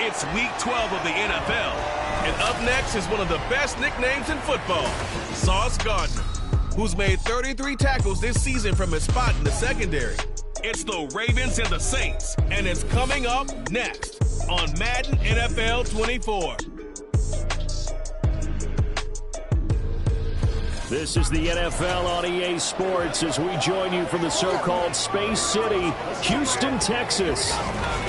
It's Week 12 of the NFL. And up next is one of the best nicknames in football, Sauce Gardner, who's made 33 tackles this season from his spot in the secondary. It's the Ravens and the Saints, and it's coming up next on Madden NFL 24. This is the NFL on EA Sports as we join you from the so-called Space City, Houston, Texas.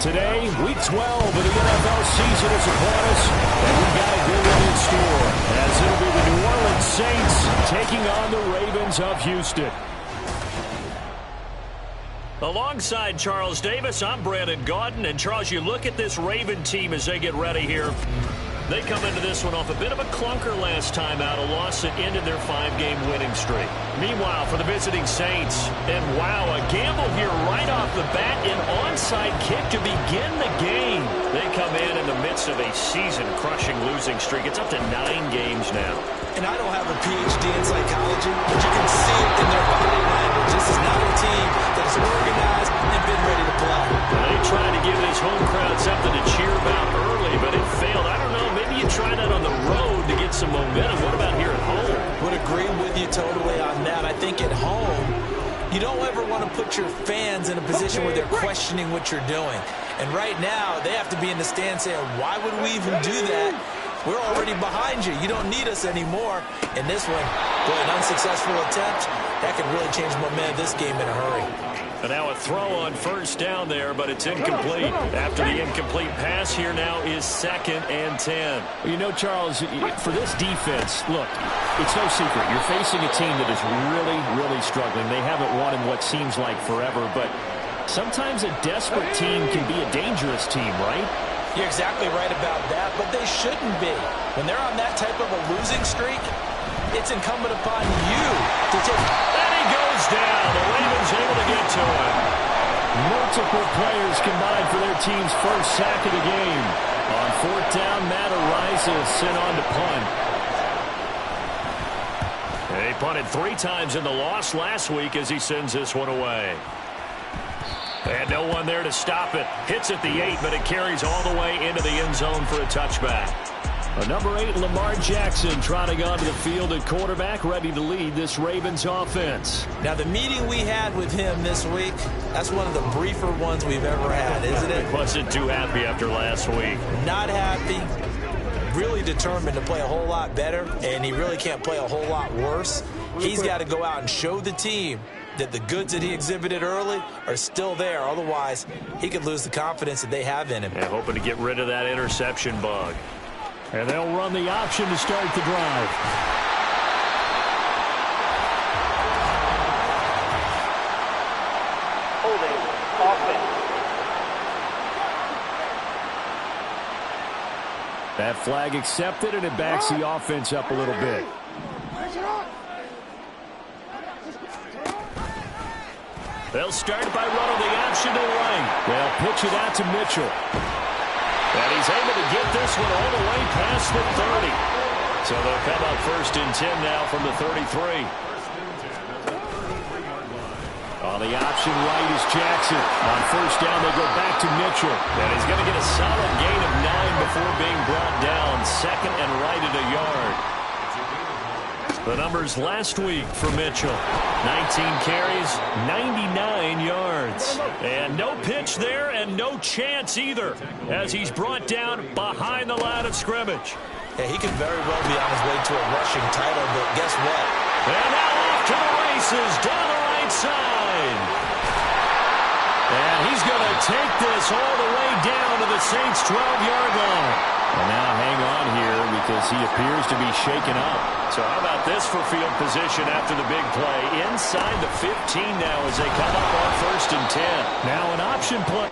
Today, Week 12 of the NFL season is upon us, and we got a good one in store, as it'll be the New Orleans Saints taking on the Ravens of Houston. Alongside Charles Davis, I'm Brandon Gaudin. And Charles, you look at this Raven team as they get ready here. They come into this one off a bit of a clunker last time out, a loss that ended their 5-game winning streak. Meanwhile, for the visiting Saints, and wow, a gamble here right off the bat, an onside kick to begin the game. They come in the midst of a season-crushing losing streak. It's up to 9 games now. And I don't have a PhD in psychology, but you can see it in their body language. This is not a team that is organized and been ready to play. They tried to give this home crowd something to cheer about early, but it failed. I don't know, maybe you try that on the road to get some momentum. What about here at home? Would agree with you totally on that. I think at home, you don't ever want to put your fans in a position where they're questioning what you're doing. And right now, they have to be in the stand saying, why would we even do that? We're already behind you. You don't need us anymore. In this one, boy, an unsuccessful attempt, that could really change the momentum of this game in a hurry. And now a throw on first down there, but it's incomplete. After the incomplete pass, here now is 2nd and 10. You know, Charles, for this defense, look, it's no secret. You're facing a team that is really, really struggling. They haven't won in what seems like forever, but sometimes a desperate team can be a dangerous team, right? You're exactly right about that, but they shouldn't be. When they're on that type of a losing streak, it's incumbent upon you to take... And he goes down. The Ravens able to get to him. Multiple players combined for their team's first sack of the game. On 4th down, Matt Araiza is sent on to punt. They punted 3 times in the loss last week as he sends this one away. And no one there to stop it. Hits at the 8, but it carries all the way into the end zone for a touchback. Number 8, Lamar Jackson, trotting onto the field at quarterback, ready to lead this Ravens offense. Now, the meeting we had with him this week, that's one of the briefer ones we've ever had, isn't it? Wasn't too happy after last week. Not happy. Really determined to play a whole lot better, and he really can't play a whole lot worse. He's got to go out and show the team that the goods that he exhibited early are still there. Otherwise, he could lose the confidence that they have in him. And hoping to get rid of that interception bug. And they'll run the option to start the drive. Holding offense. That flag accepted, and it backs the offense up a little bit. They'll start by running the option to the right. They'll pitch it out to Mitchell. And he's able to get this one all the way past the 30. So they'll come up 1st and 10 now from the 33. On the option right is Jackson. On 1st down, they go back to Mitchell. And he's going to get a solid gain of 9 before being brought down. 2nd and right at a yard. The numbers last week for Mitchell. 19 carries, 99 yards. And no pitch there and no chance either as he's brought down behind the line of scrimmage. Yeah, he could very well be on his way to a rushing title, but guess what? And now off to the races down the right side. And he's going to take this all the way down to the Saints' 12-yard line. And now hang on here because he appears to be shaken up. So how about this for field position after the big play? Inside the 15 now as they come up on 1st and 10. Now an option play.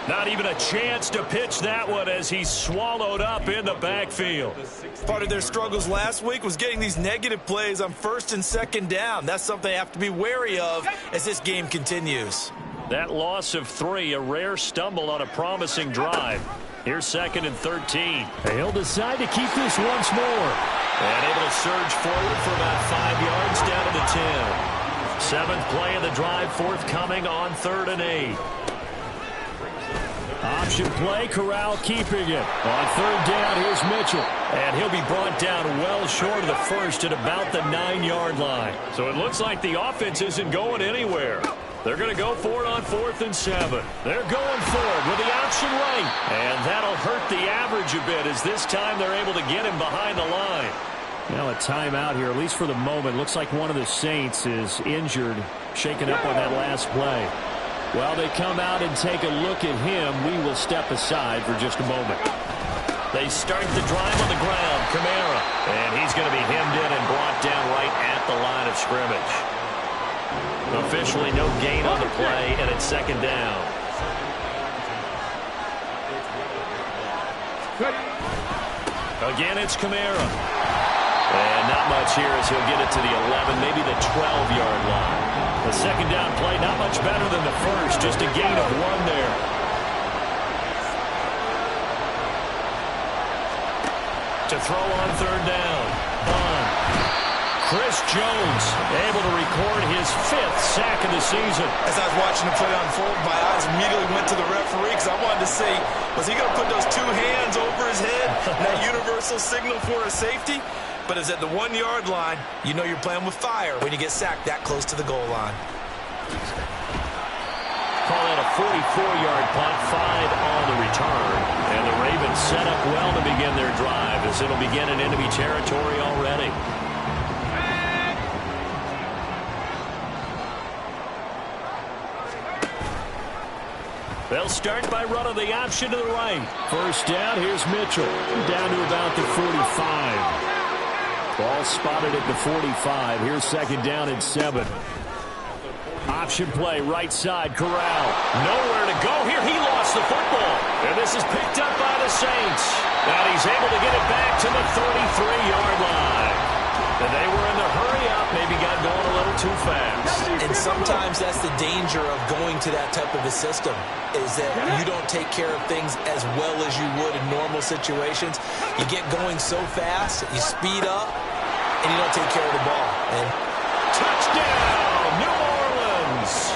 Not even a chance to pitch that one as he's swallowed up in the backfield. Part of their struggles last week was getting these negative plays on 1st and 2nd down. That's something they have to be wary of as this game continues. That loss of 3, a rare stumble on a promising drive. Here's 2nd and 13. He'll decide to keep this once more. And able to surge forward for about 5 yards down to the 10. 7th play of the drive, forthcoming on 3rd and 8. Option play, Corral keeping it. On 3rd down, here's Mitchell. And he'll be brought down well short of the first at about the 9-yard line. So it looks like the offense isn't going anywhere. They're going to go for it on 4th and 7. They're going for it with the option right. And that'll hurt the average a bit as this time they're able to get him behind the line. Now a timeout here, at least for the moment. Looks like one of the Saints is injured, shaken up on that last play. While they come out and take a look at him, we will step aside for just a moment. They start the drive on the ground. Kamara. And he's going to be hemmed in and brought down right at the line of scrimmage. Officially no gain on the play, and it's 2nd down. Again, it's Kamara. And not much here as he'll get it to the 11, maybe the 12-yard line. The 2nd down play, not much better than the first, just a gain of 1 there. To throw on 3rd down. Bond. Chris Jones able to record his 5th sack of the season. As I was watching the play unfold, my eyes immediately went to the referee because I wanted to see, was he going to put those 2 hands over his head, that universal signal for a safety? But it's at the 1-yard line. You know you're playing with fire when you get sacked that close to the goal line. Call that a 44-yard punt, 5 on the return. And the Ravens set up well to begin their drive as it'll begin in enemy territory already. They'll start by running the option to the right. 1st down, here's Mitchell. Down to about the 45. Ball spotted at the 45. Here's 2nd down and 7. Option play, right side, Corral. Nowhere to go here. He lost the football. And this is picked up by the Saints. And he's able to get it back to the 33-yard line. And they were in the hurry up, maybe got going a little too fast. And sometimes that's the danger of going to that type of a system, is that you don't take care of things as well as you would in normal situations. You get going so fast, you speed up, and you don't take care of the ball. And touchdown, New Orleans!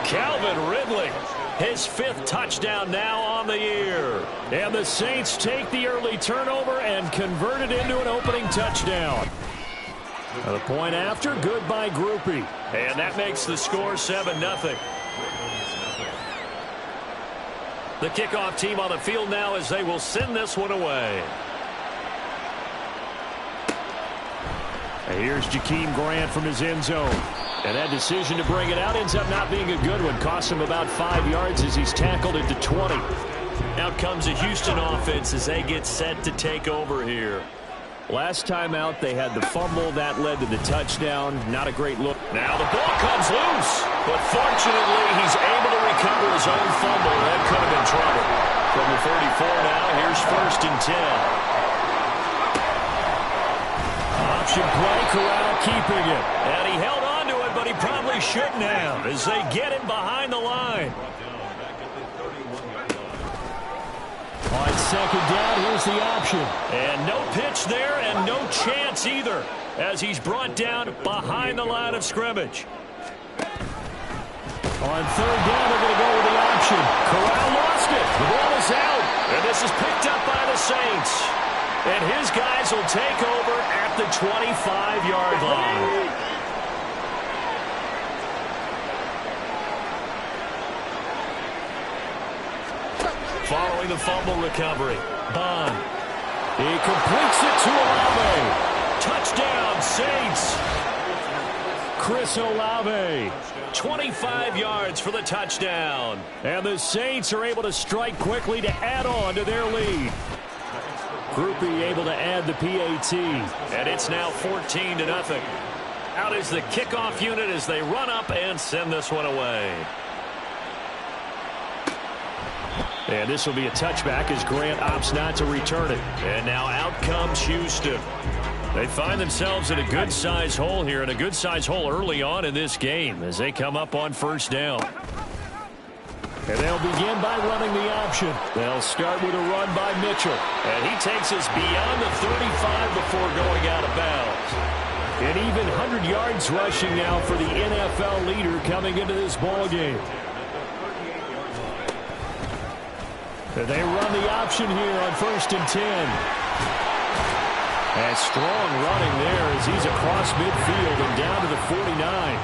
Calvin Ridley, his 5th touchdown now on the year. And the Saints take the early turnover and convert it into an opening touchdown. The point after, good by Groupie. And that makes the score 7-0. The kickoff team on the field now as they will send this one away. And here's Jakeem Grant from his end zone. And that decision to bring it out ends up not being a good one. Costs him about 5 yards as he's tackled at the 20. Out comes the Houston offense as they get set to take over here. Last time out, they had the fumble. That led to the touchdown. Not a great look. Now the ball comes loose. But fortunately, he's able to recover his own fumble. That could have been trouble. From the 34 now, here's 1st and 10. Option play, Corral keeping it. And he held on to it, but he probably shouldn't have as they get him behind the line. On 2nd down, here's the option. And no pitch there and no chance either as he's brought down behind the line of scrimmage. On 3rd down, they're going to go with the option. Corral lost it. The ball is out. And this is picked up by the Saints. And his guys will take over at the 25-yard line. Following the fumble recovery, Bond. He completes it to Olave. Touchdown, Saints. Chris Olave. 25 yards for the touchdown. And the Saints are able to strike quickly to add on to their lead. Groupie able to add the PAT. And it's now 14-0. Out is the kickoff unit as they run up and send this one away. And this will be a touchback as Grant opts not to return it. And now out comes Houston. They find themselves in a good-sized hole here, and a good-sized hole early on in this game as they come up on 1st down. And they'll begin by running the option. They'll start with a run by Mitchell. And he takes us beyond the 35 before going out of bounds. An even 100 yards rushing now for the NFL leader coming into this ball game. And they run the option here on 1st and 10. And strong running there as he's across midfield and down to the 49.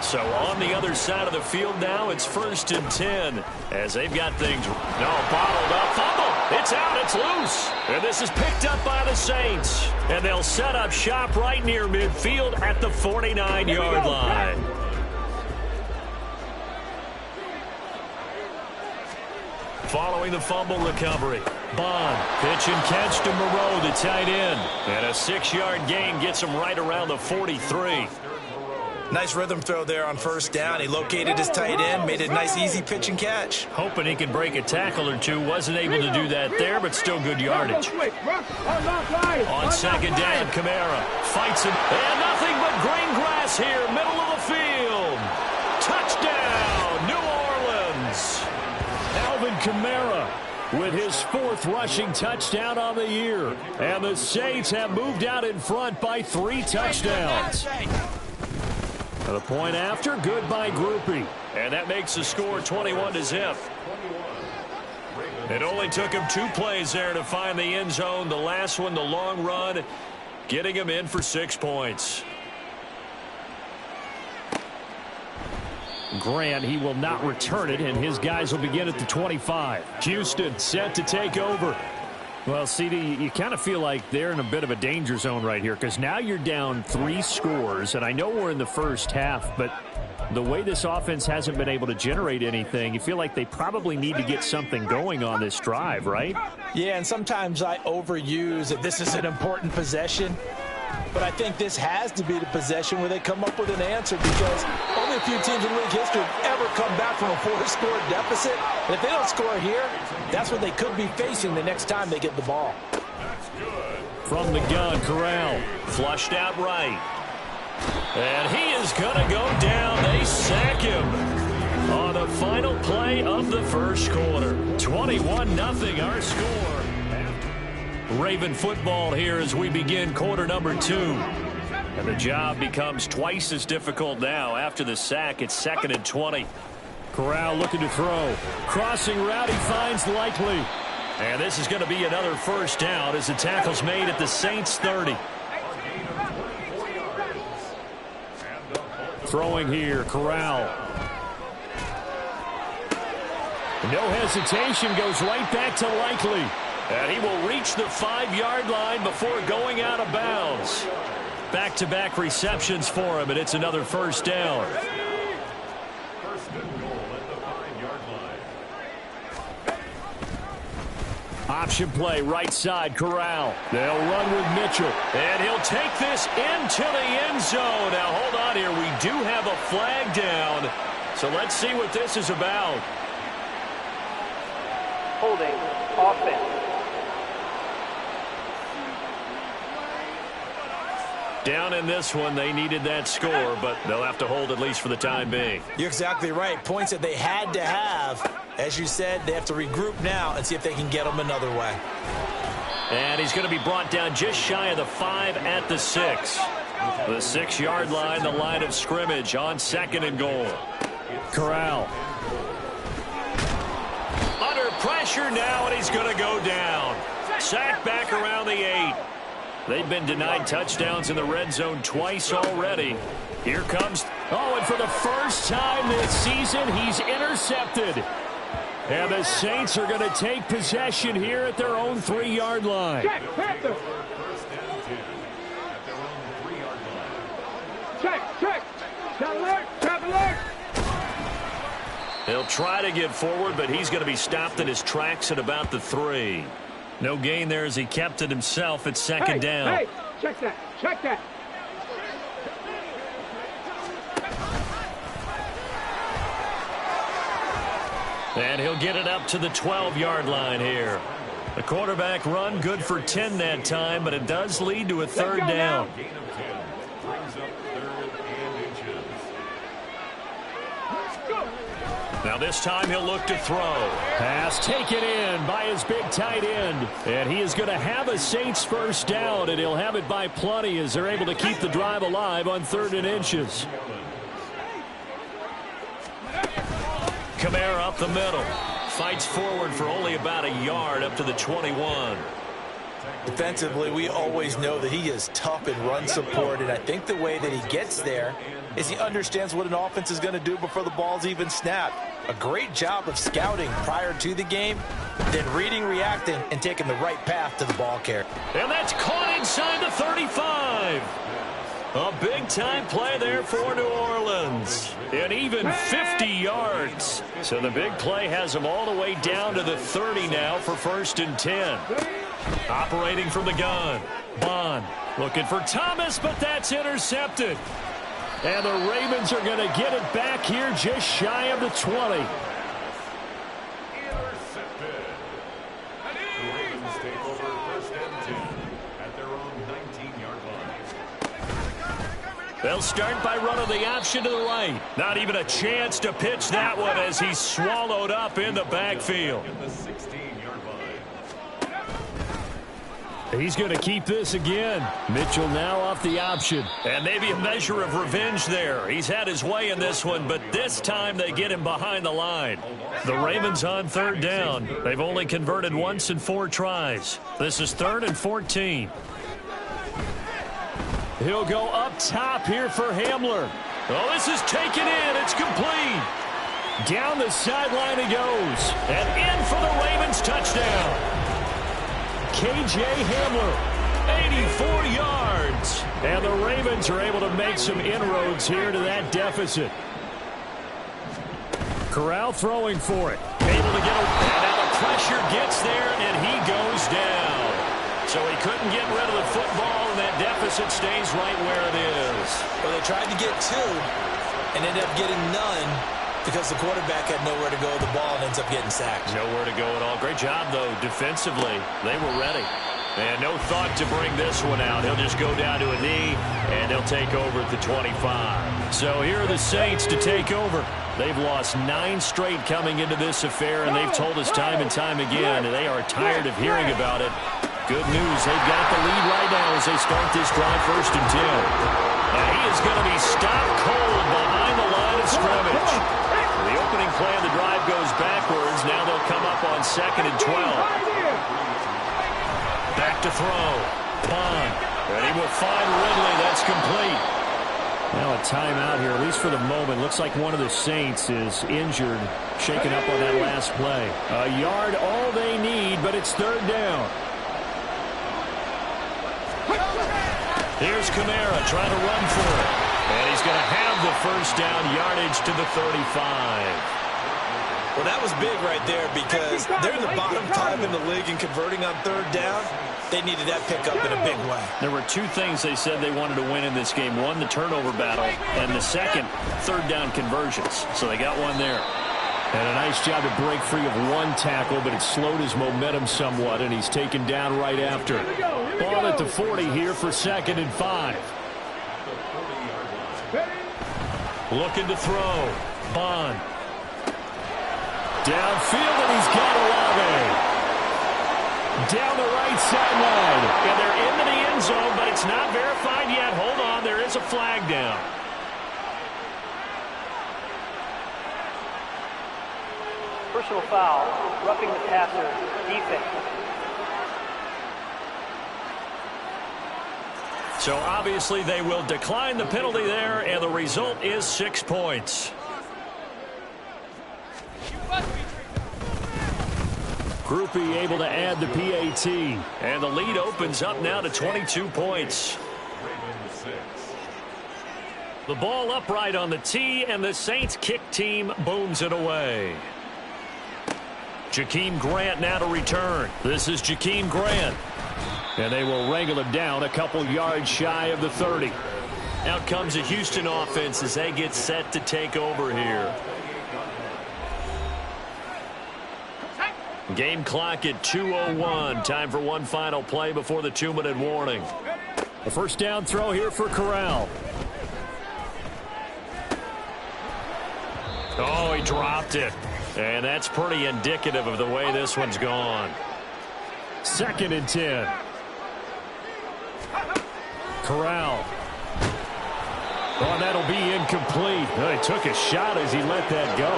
So on the other side of the field now, it's 1st and 10 as they've got things bottled up. Fumble. It's out. It's loose. And this is picked up by the Saints. And they'll set up shop right near midfield at the 49-yard line. Following the fumble recovery, Bond, pitch and catch to Moreau, the tight end. And a 6-yard gain gets him right around the 43. Nice rhythm throw there on 1st down. He located his tight end, made a nice easy pitch and catch. Hoping he can break a tackle or two. Wasn't able to do that there, but still good yardage. On 2nd down, Kamara fights it. And nothing but green grass here, middle of the field. Touchdown, New Orleans. Alvin Kamara with his 4th rushing touchdown on the year. And the Saints have moved out in front by 3 touchdowns. The point after, good by Groupie. And that makes the score 21-0. It only took him 2 plays there to find the end zone. The last one, the long run, getting him in for 6 points. Grant, he will not return it, and his guys will begin at the 25. Houston set to take over. Well, CD, you kind of feel like they're in a bit of a danger zone right here because now you're down 3 scores, and I know we're in the first half, but the way this offense hasn't been able to generate anything, you feel like they probably need to get something going on this drive, right? Yeah, and sometimes I overuse that this is an important possession. But I think this has to be the possession where they come up with an answer because only a few teams in league history have ever come back from a 4-score deficit. And if they don't score here, that's what they could be facing the next time they get the ball. From the gun, Corral. Flushed out right. And he is going to go down. They sack him on the final play of the first quarter. 21-0 our score. Raven football here as we begin quarter number 2. And the job becomes twice as difficult now. After the sack, it's 2nd and 20. Corral looking to throw. Crossing route, he finds Likely. And this is going to be another 1st down as the tackle's made at the Saints 30. Throwing here, Corral. No hesitation, goes right back to Likely. And he will reach the 5-yard line before going out of bounds. Back-to-back receptions for him, and it's another 1st down. Option play, right side, Corral. They'll run with Mitchell. And he'll take this into the end zone. Now, hold on here. We do have a flag down. So let's see what this is about. Holding offense. Down in this one, they needed that score, but they'll have to hold at least for the time being. You're exactly right. Points that they had to have. As you said, they have to regroup now and see if they can get them another way. And he's going to be brought down just shy of the 5 at the 6. The 6-yard line, the line of scrimmage on 2nd and goal. Corral. Under pressure now, and he's going to go down. Sacked back around the 8. They've been denied touchdowns in the red zone twice already. Here comes, and for the first time this season, he's intercepted. And the Saints are going to take possession here at their own 3-yard line. Check, Panther. Check. Trap alert. He'll try to get forward, but he's going to be stopped in his tracks at about the 3. No gain there as he kept it himself at 2nd down. Hey, check that. And he'll get it up to the 12-yard line here. The quarterback run good for 10 that time, but it does lead to a 3rd down. Let's go. Now this time he'll look to throw. Pass taken in by his big tight end. And he is going to have a Saints first down, and he'll have it by plenty as they're able to keep the drive alive on 3rd and inches. Kamara up the middle. Fights forward for only about a yard up to the 21. Defensively, we always know that he is tough in run support, and I think the way that he gets there is he understands what an offense is going to do before the ball's even snapped. A great job of scouting prior to the game, then reading, reacting, and taking the right path to the ball carrier. And that's caught inside the 35. A big-time play there for New Orleans. And even 50 yards. So the big play has them all the way down to the 30 now for 1st and 10. Operating from the gun. Bond looking for Thomas, but that's intercepted. And the Ravens are going to get it back here just shy of the 20. They'll start by running the option to the right. Not even a chance to pitch that one as he's swallowed up in the backfield. He's going to keep this again. Mitchell now off the option. And maybe a measure of revenge there. He's had his way in this one, but this time they get him behind the line. The Ravens on 3rd down. They've only converted once in 4 tries. This is 3rd and 14. He'll go up top here for Hamler. Oh, this is taken in. It's complete. Down the sideline he goes. And in for the Ravens touchdown. K.J. Hamler, 84 yards. And the Ravens are able to make some inroads here to that deficit. Corral throwing for it. Able to get away. Now the pressure gets there, and he goes down. So he couldn't get rid of the football, and that deficit stays right where it is. Well, they tried to get 2 and ended up getting none because the quarterback had nowhere to go with the ball and ends up getting sacked. Nowhere to go at all. Great job, though, defensively. They were ready. And no thought to bring this one out. He'll just go down to a knee, and he'll take over at the 25. So here are the Saints to take over. They've lost 9 straight coming into this affair, and they've told us time and time again, and they are tired of hearing about it. Good news, they've got the lead right now as they start this drive 1st and 10. And he is going to be stopped cold behind the line of scrimmage. The opening play of the drive goes backwards. Now they'll come up on 2nd and 12. Back to throw. Bond. And he will find Ridley. That's complete. Now a timeout here, at least for the moment. Looks like one of the Saints is injured, shaken up on that last play. A yard all they need, but it's 3rd down. Here's Kamara trying to run for it. And he's going to have the first down, yardage to the 35. Well, that was big right there because they're in the bottom 5 in the league and converting on 3rd down. They needed that pickup in a big way. There were 2 things they said they wanted to win in this game. One, the turnover battle, and the second, 3rd down conversions. So they got one there. And a nice job to break free of 1 tackle, but it slowed his momentum somewhat, and he's taken down right after. Ball at the 40 here for 2nd and 5. Looking to throw. Bond. Downfield, and he's got Olave. Down the right sideline. And they're into the end zone, but it's not verified yet. Hold on, there is a flag down. Personal foul, roughing the passer, defense. So obviously they will decline the penalty there, and the result is 6 points. Groupie able to add the PAT. And the lead opens up now to 22 points. The ball upright on the tee, and the Saints kick team booms it away. Jakeem Grant now to return. This is Jakeem Grant. And they will wrangle him down a couple yards shy of the 30. Out comes a Houston offense as they get set to take over here. Game clock at 2:01. Time for one final play before the 2-minute warning. A first down throw here for Corral. Oh, Oh, he dropped it. And that's pretty indicative of the way this one's gone. 2nd and 10. Corral. Oh, that'll be incomplete. Well, he took a shot as he let that go.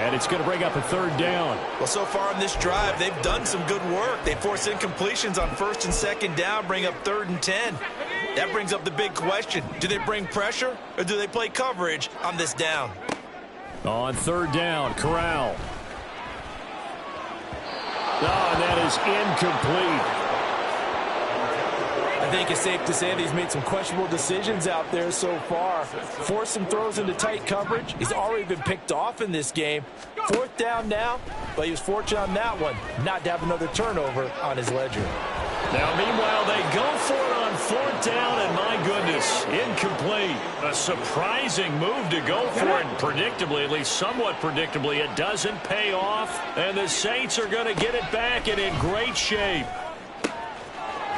And it's going to bring up a 3rd down. Well, so far in this drive, they've done some good work. They force incompletions on 1st and 2nd down, bring up 3rd and 10. That brings up the big question. Do they bring pressure or do they play coverage on this down? On 3rd down, Corral. Oh, and that is incomplete. I think it's safe to say that he's made some questionable decisions out there so far. Forced some throws into tight coverage. He's already been picked off in this game. 4th down now, but he was fortunate on that one not to have another turnover on his ledger. Now, meanwhile, they go for it on 4th down, and my goodness, incomplete. A surprising move to go for it, predictably, at least somewhat predictably. It doesn't pay off, and the Saints are going to get it back and in great shape.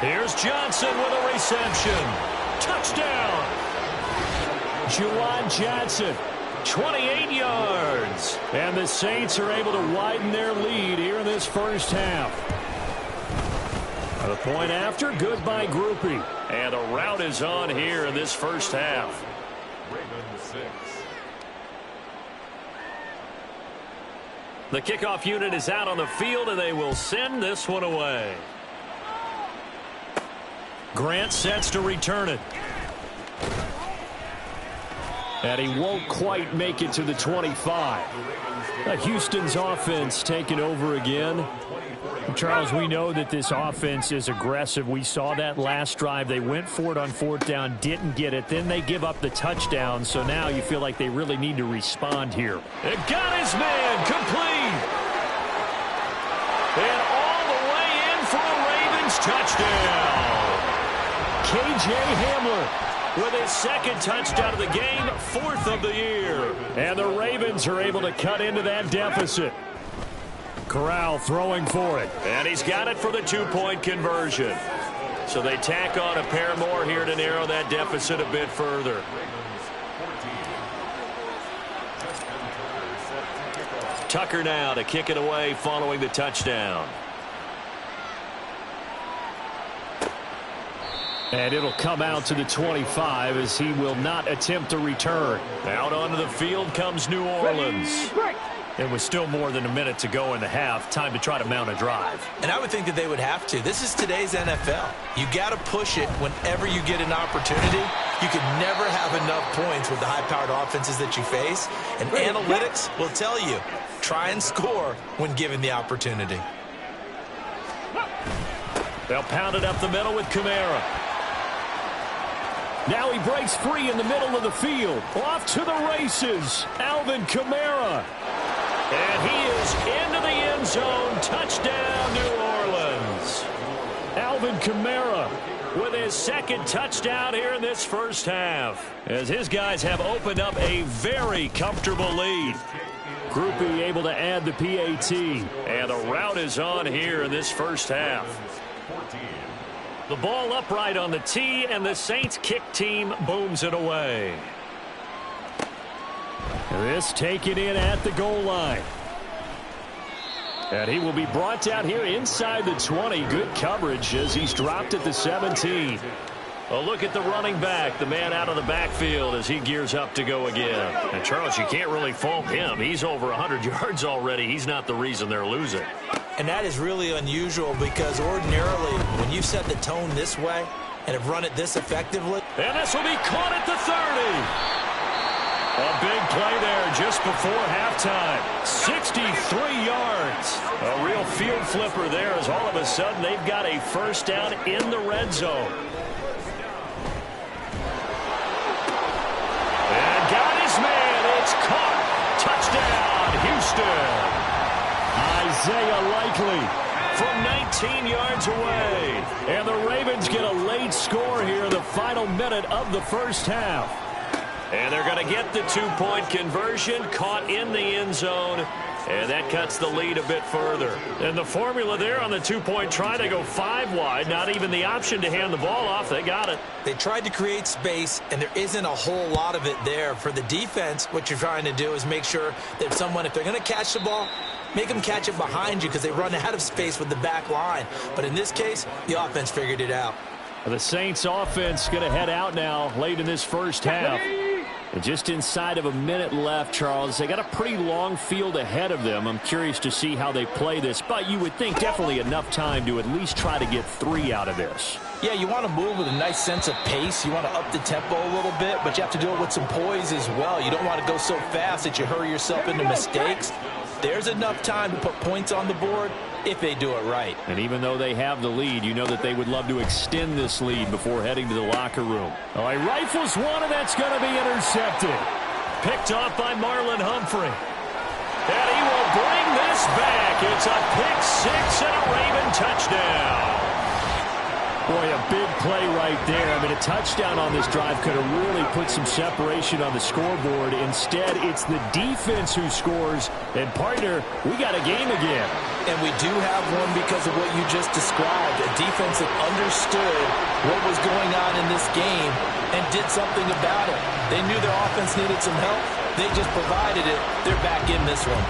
Here's Johnson with a reception. Touchdown. Juwan Johnson, 28 yards. and the Saints are able to widen their lead here in this first half. The point after, good by Groupie. And a rout is on here in this first half. The kickoff unit is out on the field, and they will send this one away. Grant sets to return it. And he won't quite make it to the 25. Houston's offense taking over again. Charles, we know that this offense is aggressive. We saw that last drive. They went for it on 4th down, didn't get it. Then they give up the touchdown. So now you feel like they really need to respond here. It got his man complete. And all the way in for a Ravens touchdown. K.J. Hamler with his 2nd touchdown of the game, 4th of the year. And the Ravens are able to cut into that deficit. Corral throwing for it. And he's got it for the 2-point conversion. So they tack on a pair more here to narrow that deficit a bit further. Tucker now to kick it away following the touchdown. And it'll come out to the 25 as he will not attempt to return. Out onto the field comes New Orleans. It was still more than a minute to go in the half. Time to try to mount a drive. And I would think that they would have to. This is today's NFL. You got to push it whenever you get an opportunity. You can never have enough points with the high-powered offenses that you face. And analytics will tell you, try and score when given the opportunity. They'll pound it up the middle with Kamara. Now he breaks free in the middle of the field. Off to the races. Alvin Kamara. And he is into the end zone. Touchdown, New Orleans. Alvin Kamara with his 2nd touchdown here in this first half, as his guys have opened up a very comfortable lead. Groupie able to add the PAT. And the rout is on here in this first half. The ball upright on the tee, and the Saints kick team booms it away. This taken in at the goal line. And he will be brought down here inside the 20. Good coverage as he's dropped at the 17. A look at the running back, the man out of the backfield as he gears up to go again. And Charles, you can't really fault him. He's over 100 yards already. He's not the reason they're losing. And that is really unusual because ordinarily when you set the tone this way and have run it this effectively. And this will be caught at the 30. A big play there just before halftime. 63 yards. A real field flipper there as all of a sudden they've got a first down in the red zone. And got his man. It's caught. Touchdown, Houston. Isaiah Likely from 19 yards away. And the Ravens get a late score here in the final minute of the first half. And they're going to get the two-point conversion, caught in the end zone, and that cuts the lead a bit further. And the formula there on the two-point try, they go 5 wide, not even the option to hand the ball off. They got it. They tried to create space, and there isn't a whole lot of it there. For the defense, what you're trying to do is make sure that if they're going to catch the ball, make them catch it behind you because they run out of space with the back line. But in this case, the offense figured it out. The Saints offense going to head out now late in this first half. And just inside of a minute left, Charles. They got a pretty long field ahead of them. I'm curious to see how they play this, but you would think definitely enough time to at least try to get 3 out of this. Yeah, you want to move with a nice sense of pace. You want to up the tempo a little bit, but you have to do it with some poise as well. You don't want to go so fast that you hurry yourself into mistakes. There's enough time to put points on the board if they do it right. And even though they have the lead, you know that they would love to extend this lead before heading to the locker room. Oh, he rifles one, and that's going to be intercepted. Picked off by Marlon Humphrey. And he will bring this back. It's a pick 6 and a Raven touchdown. Boy, a big play right there. I mean, a touchdown on this drive could have really put some separation on the scoreboard. Instead, it's the defense who scores. And, partner, we got a game again. And we do have one because of what you just described. A defense that understood what was going on in this game and did something about it. They knew their offense needed some help. They just provided it. They're back in this one.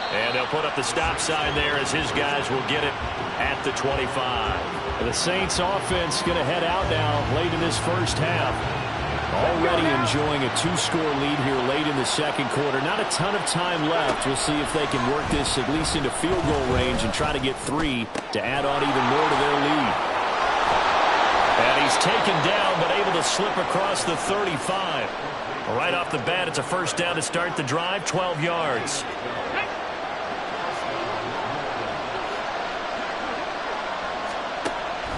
And they'll put up the stop sign there as his guys will get it at the 25. The Saints offense going to head out now late in this first half. Already enjoying a 2-score lead here late in the second quarter. Not a ton of time left. We'll see if they can work this at least into field goal range and try to get 3 to add on even more to their lead. And he's taken down but able to slip across the 35. Right off the bat, it's a first down to start the drive, 12 yards.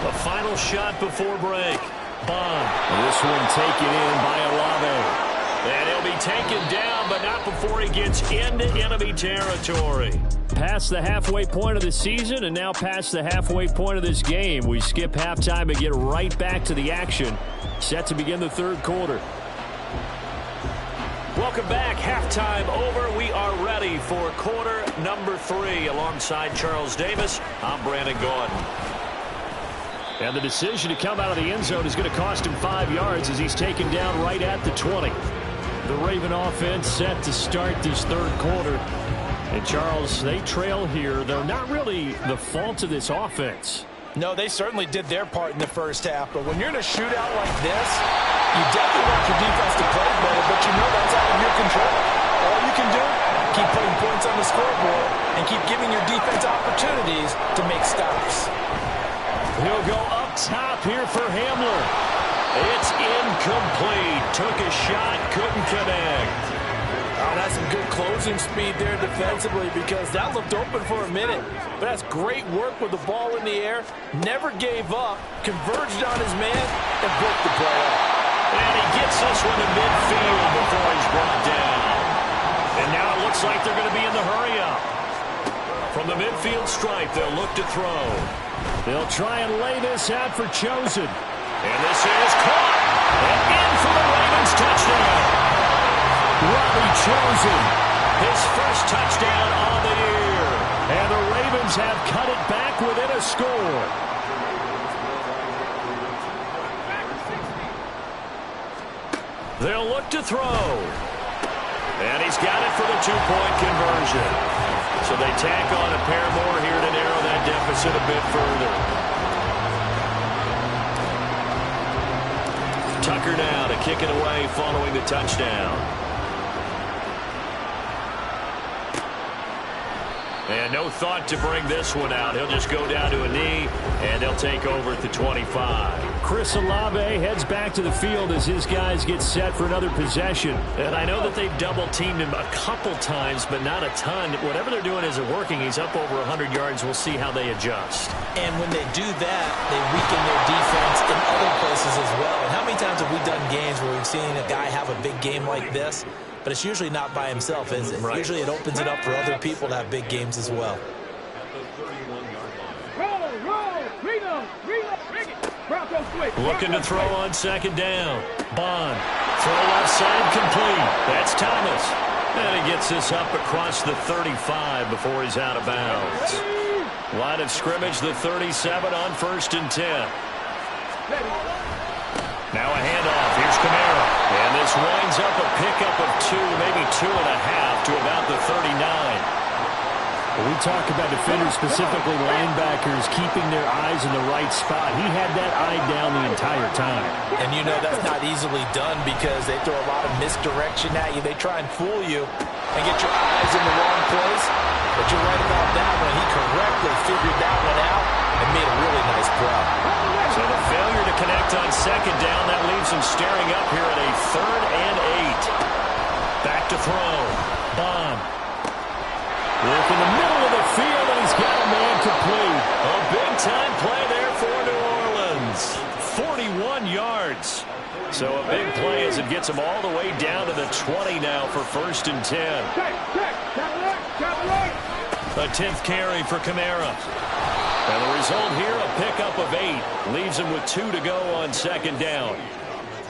The final shot before break. Bond. This one taken in by Olave. And he'll be taken down, but not before he gets into enemy territory. Past the halfway point of the season and now past the halfway point of this game. We skip halftime and get right back to the action. Set to begin the third quarter. Welcome back. Halftime over. We are ready for quarter number 3. Alongside Charles Davis, I'm Brandon Gordon. And the decision to come out of the end zone is going to cost him 5 yards as he's taken down right at the 20. The Raven offense set to start this third quarter. And, Charles, they trail here, though not really the fault of this offense. No, they certainly did their part in the first half. But when you're in a shootout like this, you definitely want your defense to play better, but you know that's out of your control. All you can do, keep putting points on the scoreboard and keep giving your defense opportunities to make stops. He'll go up top here for Hamler. It's incomplete. Took a shot, couldn't connect. Oh, that's some good closing speed there defensively because that looked open for a minute. But that's great work with the ball in the air. Never gave up, converged on his man, and broke the play up. And he gets this one to midfield before he's brought down. And now it looks like they're going to be in the hurry-up. From the midfield stripe, they'll look to throw. They'll try and lay this out for Chosen. And this is caught. And in for the Ravens touchdown. Robbie Chosen. His first touchdown on the year. And the Ravens have cut it back within a score. They'll look to throw. And he's got it for the two-point conversion. So they tack on a pair more here to narrow that deficit a bit further. Tucker now to kick it away following the touchdown. And no thought to bring this one out. He'll just go down to a knee, and they'll take over at the 25. Chris Olave heads back to the field as his guys get set for another possession. And I know that they've double-teamed him a couple times, but not a ton. Whatever they're doing isn't working. He's up over 100 yards. We'll see how they adjust. And when they do that, they weaken their defense in other places as well. And how many times have we done games where we've seen a guy have a big game like this? But it's usually not by himself, is it? Right. Usually it opens it up for other people to have big games as well. Roll, reload, bring it. Broncos Looking to throw on second down. Bond. Throw left side complete. That's Thomas. And he gets this up across the 35 before he's out of bounds. Line of scrimmage, the 37 on 1st and 10. Now a handoff. Here's Kamara. And this winds up a pickup of 2, maybe 2.5 to about the 39. When we talk about defenders, specifically linebackers, keeping their eyes in the right spot, he had that eye down the entire time. And you know that's not easily done because they throw a lot of misdirection at you. They try and fool you and get your eyes in the wrong place. But you're right about that one. He correctly figured that one out and made a really nice play. So the failure to connect on second down, that leaves him staring up here at a 3rd and 8. Back to throw. Bond. Look in the middle of the field, and he's got a man complete. A big-time play there for New Orleans. 41 yards. So a big play as it gets him all the way down to the 20 now for 1st and 10. A 10th carry for Kamara. And the result here, a pickup of 8. Leaves him with 2 to go on second down.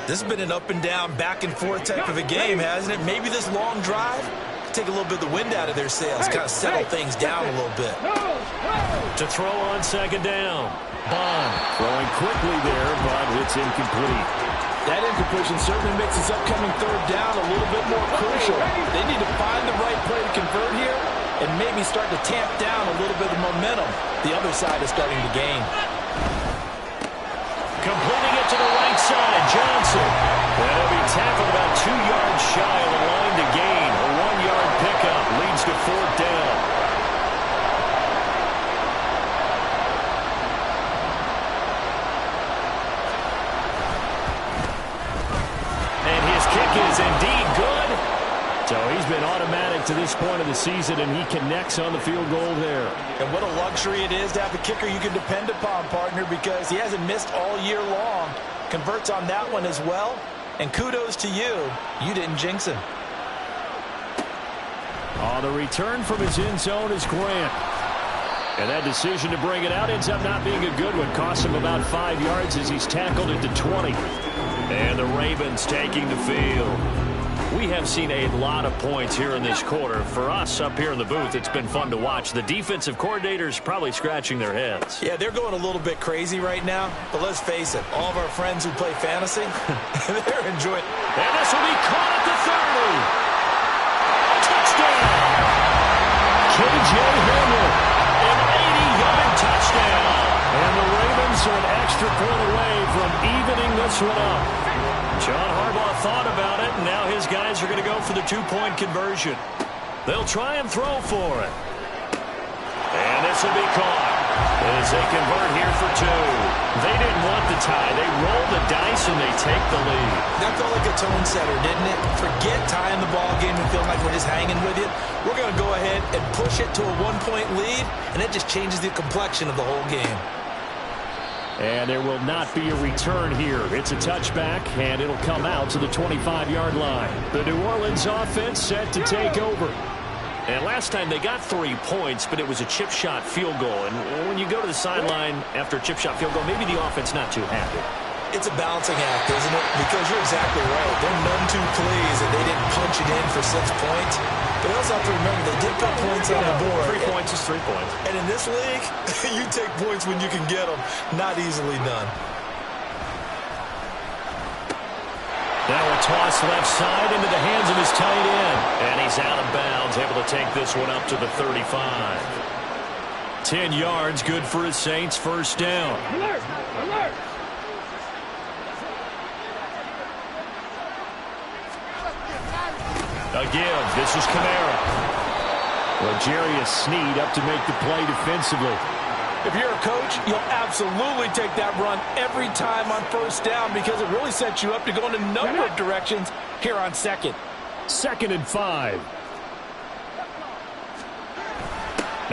This has been an up-and-down, back-and-forth type of a game, hasn't it? Maybe this long drive take a little bit of the wind out of their sails, kind of settle things down a little bit. To throw on second down. Bond throwing quickly there, but it's incomplete. That incompletion certainly makes this upcoming 3rd down a little bit more crucial. They need to find the right play to convert here and maybe start to tamp down a little bit of momentum. The other side is starting to gain. Completing it to the right side, Johnson. And he'll be tackled about 2 yards shy of the line to gain. A 1-yard pickup leads to 4th down. And his kick is indeed good. So he's been automatic to this point of the season, and he connects on the field goal there. And what a luxury it is to have a kicker you can depend upon, partner, because he hasn't missed all year long. Converts on that one as well. And kudos to you. You didn't jinx him. Oh, the return from his end zone is Grant. And that decision to bring it out ends up not being a good one. Costs him about 5 yards as he's tackled at the 20. And the Ravens taking the field. We have seen a lot of points here in this quarter. For us up here in the booth, it's been fun to watch. The defensive coordinators probably scratching their heads. Yeah, they're going a little bit crazy right now. But let's face it, all of our friends who play fantasy, they're enjoying. And this will be caught at the 30. Touchdown! K.J. Hamler. An 80-yard touchdown. And the Ravens are an extra point away from evening this one up. John Harbaugh thought about it, and now his guys are going to go for the 2-point conversion. They'll try and throw for it. And this will be caught as they convert here for 2. They didn't want the tie. They roll the dice, and they take the lead. That felt like a tone setter, didn't it? Forget tying the ball game and feeling like we're just hanging with you. We're going to go ahead and push it to a 1-point lead, and it just changes the complexion of the whole game. And there will not be a return here. It's a touchback, and it'll come out to the 25-yard line. The New Orleans offense set to take over. And last time they got 3 points, but it was a chip shot field goal. And when you go to the sideline after a chip shot field goal, maybe the offense not too happy. It's a balancing act, isn't it? Because you're exactly right. They're none too pleased that they didn't punch it in for 6 points. But you also have to remember they did put points on the board. 3 points is 3 points. And in this league, you take points when you can get them. Not easily done. Now a toss left side into the hands of his tight end. And he's out of bounds, able to take this one up to the 35. 10 yards, good for his Saints, 1st down. Alert! Alert! A give. This is Kamara. L'Jarius Sneed up to make the play defensively. If you're a coach, you'll absolutely take that run every time on 1st down because it really sets you up to go in a number of directions here on 2nd. 2nd and 5.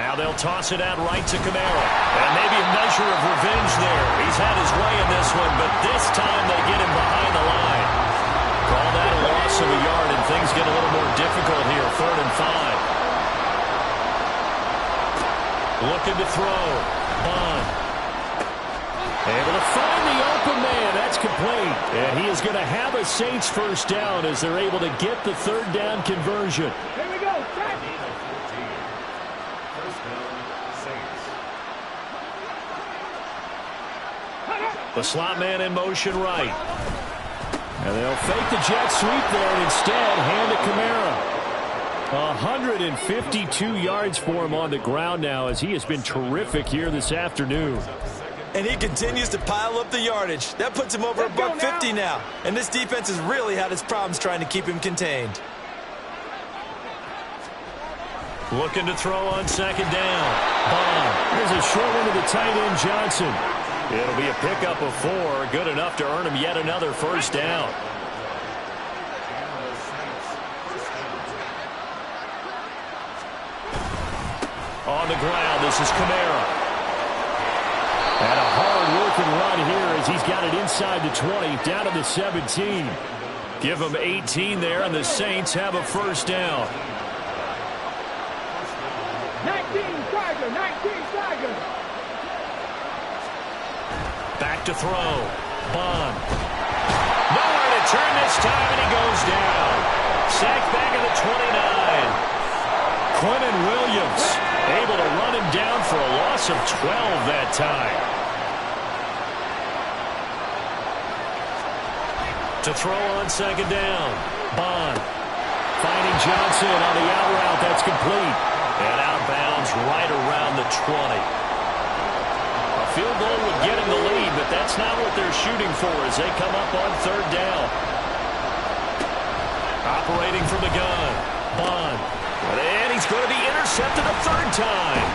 Now they'll toss it out right to Kamara. And maybe a measure of revenge there. He's had his way in this one, but this time they get him behind the line. Call that a loss of a yard, and things get a little more difficult here. 3rd and 5. Looking to throw. Bond. Able to find the open man. That's complete. And he is going to have a Saints first down as they're able to get the third down conversion. Here we go. Check. The slot man in motion right. And they'll fake the jet sweep there and instead hand to Kamara. 152 yards for him on the ground now as he has been terrific here this afternoon. And he continues to pile up the yardage. That puts him over $150 now. And this defense has really had its problems trying to keep him contained. Looking to throw on second down. Bond. There's a short one to the tight end, Johnson. It'll be a pickup of 4. Good enough to earn him yet another first down. On the ground, this is Kamara. And a hard-working run here as he's got it inside the 20, down to the 17. Give him 18 there, and the Saints have a first down. 19 Tiger, 19 Tiger. Back to throw. Bond. Nowhere to turn this time, and he goes down. Sacked back at the 29. Quentin Williams able to run him down for a loss of 12 that time. To throw on second down. Bond. Finding Johnson on the out route. That's complete. And outbounds right around the 20. A field goal would get him the lead, but that's not what they're shooting for as they come up on third down. Operating from the gun. Bond. And he's going to be intercepted a third time.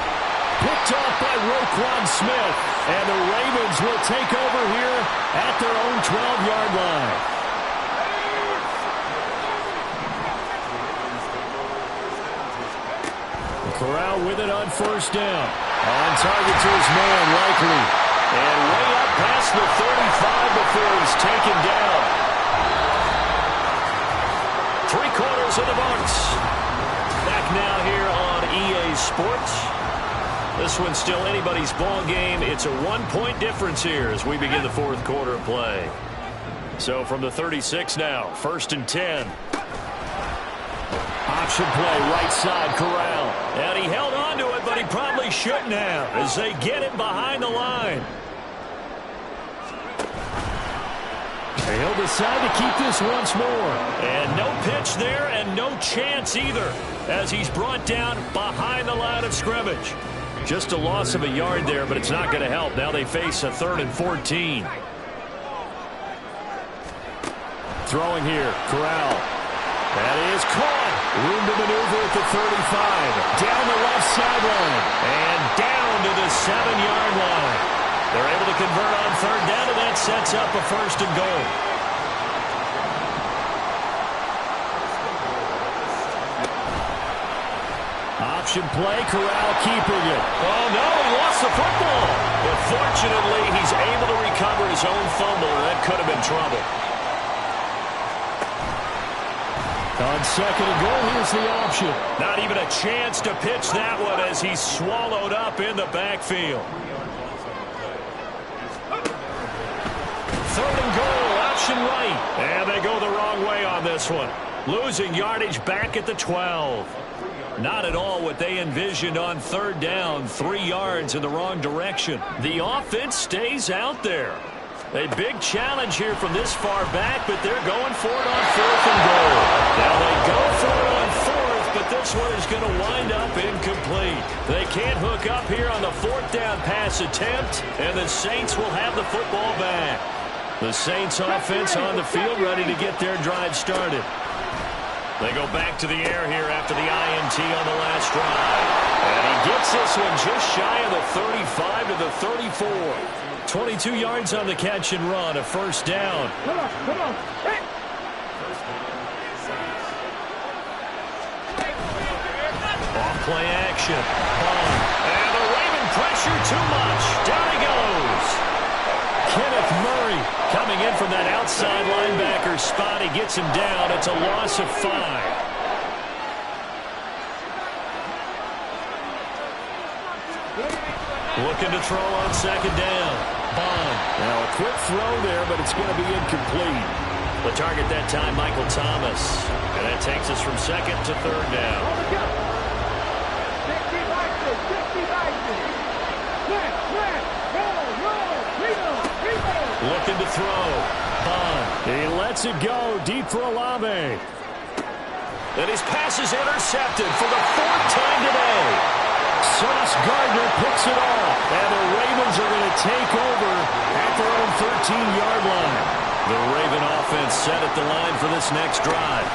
Picked off by Roquan Smith. And the Ravens will take over here at their own 12-yard line. Corral with it on first down. On target to his man, likely. And way up past the 35 before he's taken down. 3/4 of the books. Back now here on EA Sports. This one's still anybody's ball game. It's a 1-point difference here as we begin the fourth quarter of play. So from the 36 now, 1st and 10. Option play, right side, Corral. And he held on to it, but he probably shouldn't have as they get him behind the line. He'll decide to keep this once more. And no pitch there and no chance either as he's brought down behind the line of scrimmage. Just a loss of a yard there, but it's not going to help. Now they face a 3rd and 14. Throwing here, Corral. That is caught. Room to maneuver at the 35. Down the left sideline. And down to the 7-yard line. They're able to convert on third down, and that sets up a 1st and goal. Option play, Corral keeping it. Oh, no, he lost the football. But fortunately, he's able to recover his own fumble, and that could have been trouble. On 2nd and goal, here's the option. Not even a chance to pitch that one as he's swallowed up in the backfield. 3rd and goal, option right. And they go the wrong way on this one. Losing yardage back at the 12. Not at all what they envisioned on third down. 3 yards in the wrong direction. The offense stays out there. A big challenge here from this far back, but they're going for it on 4th and goal. Now they go for it on 4th, but this one is going to wind up incomplete. They can't hook up here on the 4th down pass attempt, and the Saints will have the football back. The Saints offense on the field ready to get their drive started. They go back to the air here after the INT on the last drive. And he gets this one just shy of the 35 to the 34. 22 yards on the catch and run, a 1st down. Come on, come on. Hey. Off play action. And the Raven pressure too much. Down he goes. Kenneth Murray coming in from that outside linebacker spot. He gets him down. It's a loss of 5. Looking to throw on second down. Bond. Now a quick throw there, but it's going to be incomplete. The target that time, Michael Thomas. And that takes us from second to third down. 60 boxes, 60 boxes. Looking to throw. Bond. He lets it go deep for Olave. And his pass is intercepted for the fourth time today. Sauce Gardner picks it off. And the Ravens are going to take over at their own 13-yard line. The Raven offense set at the line for this next drive.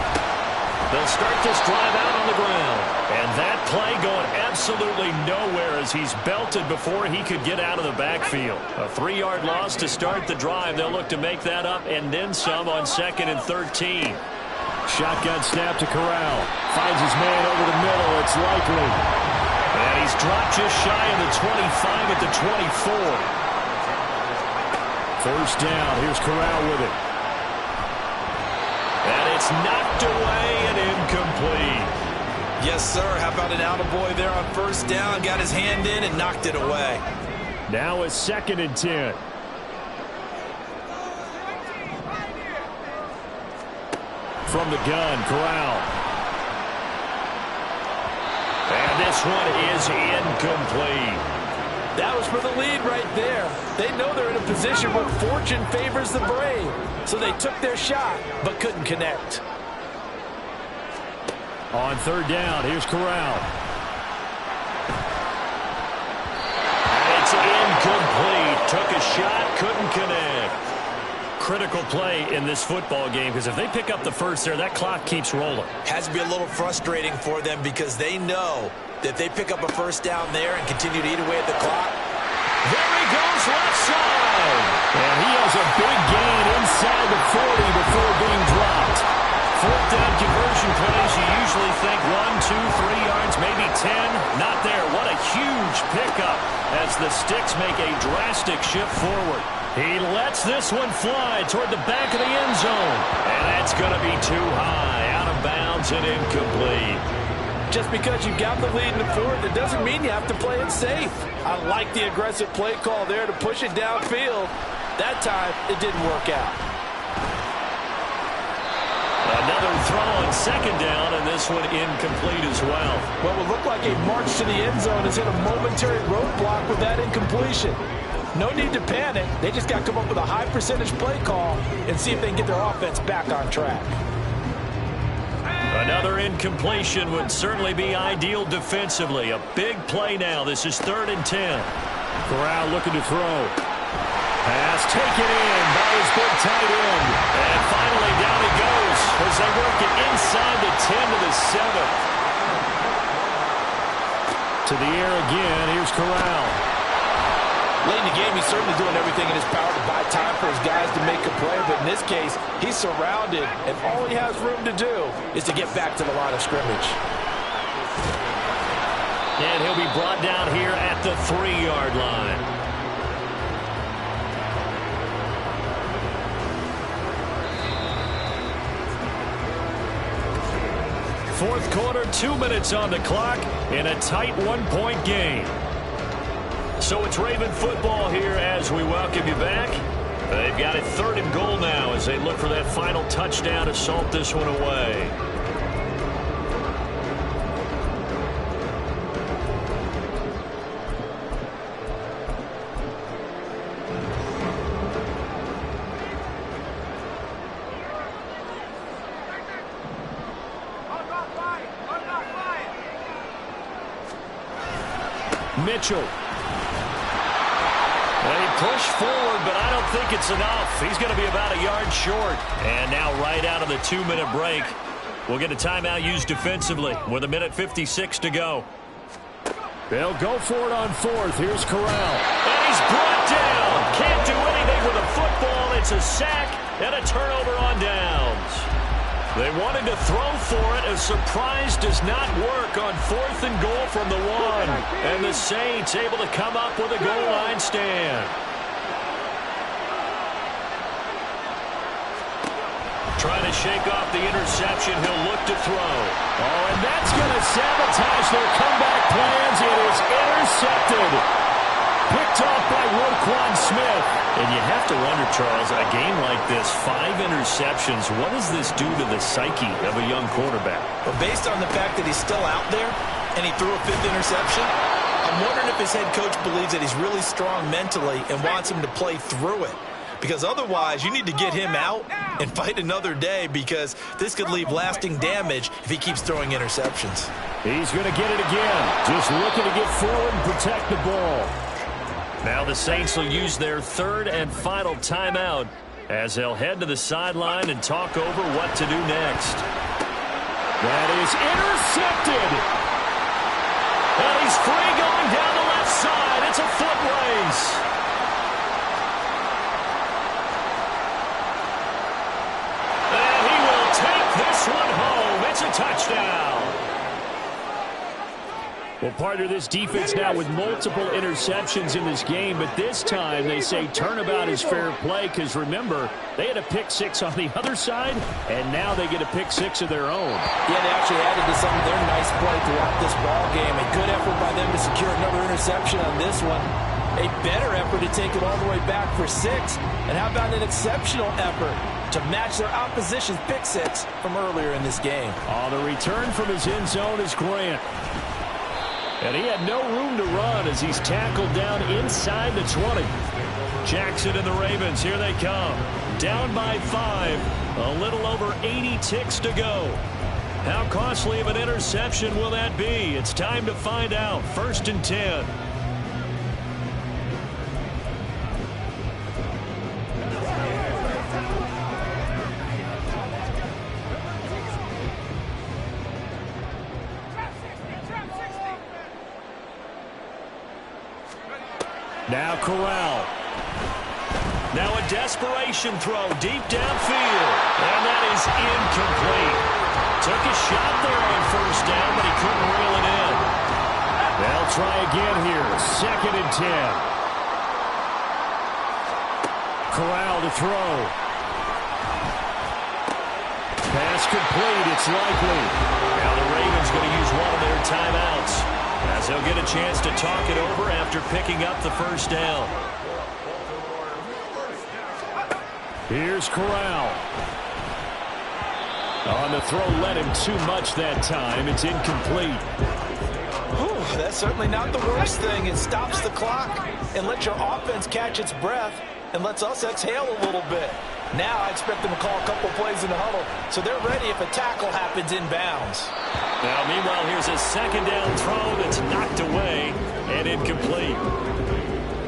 They'll start this drive out on the ground. And that play going absolutely nowhere as he's belted before he could get out of the backfield. A 3-yard loss to start the drive. They'll look to make that up and then some on 2nd and 13. Shotgun snap to Corral. Finds his man over the middle. It's likely. And he's dropped just shy of the 25 at the 24. First down. Here's Corral with it. And it's knocked away and incomplete. Yes, sir. How about an attaboy there on first down? Got his hand in and knocked it away. Now it's 2nd and 10. From the gun, Corral. And this one is incomplete. That was for the lead right there. They know they're in a position where fortune favors the brave. So they took their shot, but couldn't connect. On third down, here's Corral. And it's incomplete. Took a shot, couldn't connect. Critical play in this football game because if they pick up the first there, that clock keeps rolling. Has to be a little frustrating for them because they know that they pick up a first down there and continue to eat away at the clock. There he goes, left side. And he has a big gain inside the 40 before being dropped. Fourth down conversion plays, you usually think 1, 2, 3 yards, maybe 10. Not there. What a huge pickup as the Sticks make a drastic shift forward. He lets this one fly toward the back of the end zone. And that's going to be too high, out of bounds and incomplete. Just because you got the lead in the fourth, it doesn't mean you have to play it safe. I like the aggressive play call there to push it downfield. That time, it didn't work out. Another throw on second down, and this one incomplete as well. What would look like a march to the end zone has hit a momentary roadblock with that incompletion. No need to panic. They just got to come up with a high percentage play call and see if they can get their offense back on track. Another incompletion would certainly be ideal defensively. A big play now. This is 3rd and 10. Corral looking to throw. Pass taken in by his big tight end. And finally down he goes as they work it inside the 10 to the 7. To the air again. Here's Corral. Late in the game, he's certainly doing everything in his power to buy time for his guys to make a play. But in this case, he's surrounded, and all he has room to do is to get back to the line of scrimmage. And he'll be brought down here at the 3-yard line. Fourth quarter, 2 minutes on the clock in a tight 1-point game. So it's Raven football here as we welcome you back. They've got it 3rd and goal now as they look for that final touchdown to salt this one away. Mitchell. Well, he pushed forward, but I don't think it's enough. He's going to be about a yard short. And now right out of the 2-minute break, we'll get a timeout used defensively with 1:56 to go. They'll go for it on 4th. Here's Corral. And he's brought down. Can't do anything with a football. It's a sack and a turnover on downs. They wanted to throw for it. A surprise does not work on 4th and goal from the 1. And the Saints able to come up with a goal line stand. Trying to shake off the interception. He'll look to throw. Oh, and that's going to sabotage their comeback plans. It is intercepted. Picked off by Roquan Smith. And you have to wonder, Charles, a game like this, 5 interceptions, what does this do to the psyche of a young quarterback? But based on the fact that he's still out there and he threw a 5th interception, I'm wondering if his head coach believes that he's really strong mentally and wants him to play through it. Because otherwise, you need to get him out and fight another day, because this could leave lasting damage if he keeps throwing interceptions. He's going to get it again. Just looking to get forward and protect the ball. Now the Saints will use their 3rd and final timeout as they'll head to the sideline and talk over what to do next. That is intercepted. And he's free going down the left side. It's a foot race. And he will take this one home. It's a touchdown. Well, partner, this defense now with multiple interceptions in this game, but this time they say turnabout is fair play, because remember, they had a pick 6 on the other side, and now they get a pick 6 of their own. Yeah, they actually added to some of their nice play throughout this ball game. A good effort by them to secure another interception on this one. A better effort to take it all the way back for 6. And how about an exceptional effort to match their opposition's pick 6 from earlier in this game? On the return from his end zone is Grant. And he had no room to run as he's tackled down inside the 20. Jackson and the Ravens, here they come. Down by 5. A little over 80 ticks to go. How costly of an interception will that be? It's time to find out. 1st and 10. Now Corral. Now a desperation throw deep downfield. And that is incomplete. Took a shot there on 1st down, but he couldn't reel it in. They'll try again here. 2nd and 10. Corral to throw. Pass complete. It's likely. Now the Ravens going to use one of their timeouts, as they'll get a chance to talk it over after picking up the 1st down. Here's Corral. On the throw, led him too much that time. It's incomplete. Whew, that's certainly not the worst thing. It stops the clock and lets your offense catch its breath and lets us exhale a little bit. Now I expect them to call a couple plays in the huddle, so they're ready if a tackle happens inbounds. Now, meanwhile, here's a 2nd down throw that's knocked away and incomplete.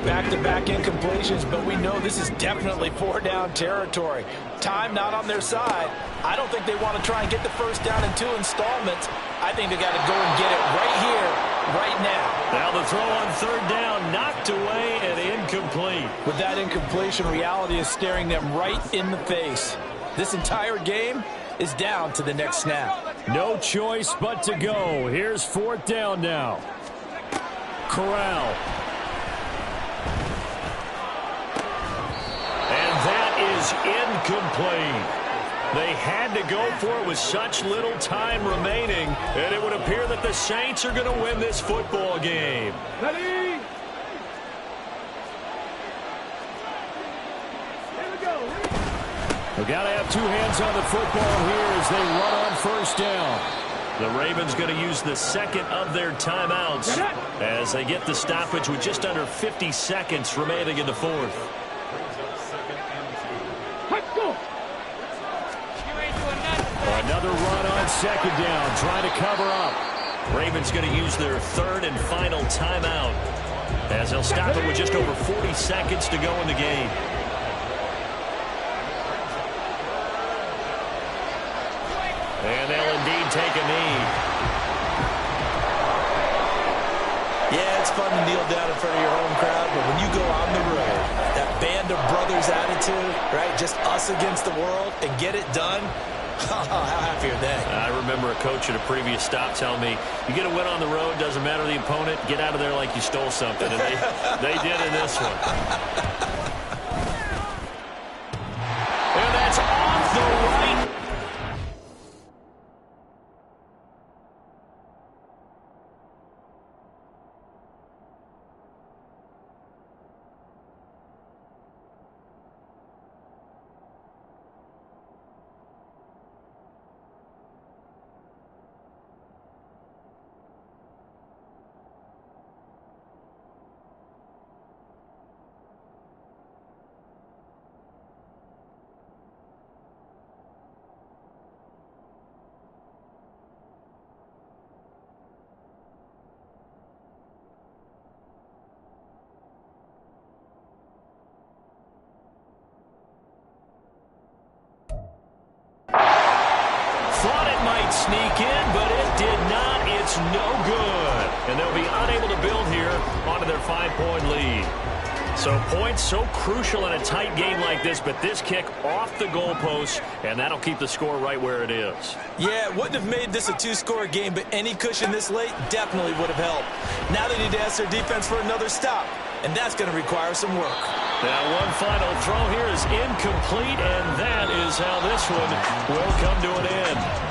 Back-to-back incompletions, but we know this is definitely 4-down territory. Time not on their side. I don't think they want to try and get the 1st down in 2 installments. I think they got to go and get it right here, right now. Now the throw on 3rd down, knocked away and incomplete. With that incompletion, reality is staring them right in the face. This entire game is down to the next snap. No choice but to go. Here's 4th down now. Corral. And that is incomplete. They had to go for it with such little time remaining, and it would appear that the Saints are going to win this football game. Ready? Here we go. They've got to have 2 hands on the football here as they run on 1st down. The Ravens going to use the 2nd of their timeouts as they get the stoppage with just under 50 seconds remaining in the 4th. Let's go. Another run on 2nd down, trying to cover up. Ravens going to use their 3rd and final timeout as they'll stop it with just over 40 seconds to go in the game. And they'll indeed take a knee. Yeah, it's fun to kneel down in front of your home crowd, but when you go on the road, that band of brothers attitude, right, just us against the world, and get it done, how happy are they? I remember a coach at a previous stop telling me, you get a win on the road, doesn't matter the opponent, get out of there like you stole something. And they did in this one. And that's off the right. might sneak in, but it did not. It's no good. And they'll be unable to build here onto their 5-point lead. So points so crucial in a tight game like this, but this kick off the goalpost, and that'll keep the score right where it is. Yeah, it wouldn't have made this a 2-score game, but any cushion this late definitely would have helped. Now they need to ask their defense for another stop, and that's going to require some work. Now one final throw here is incomplete, and that is how this one will come to an end.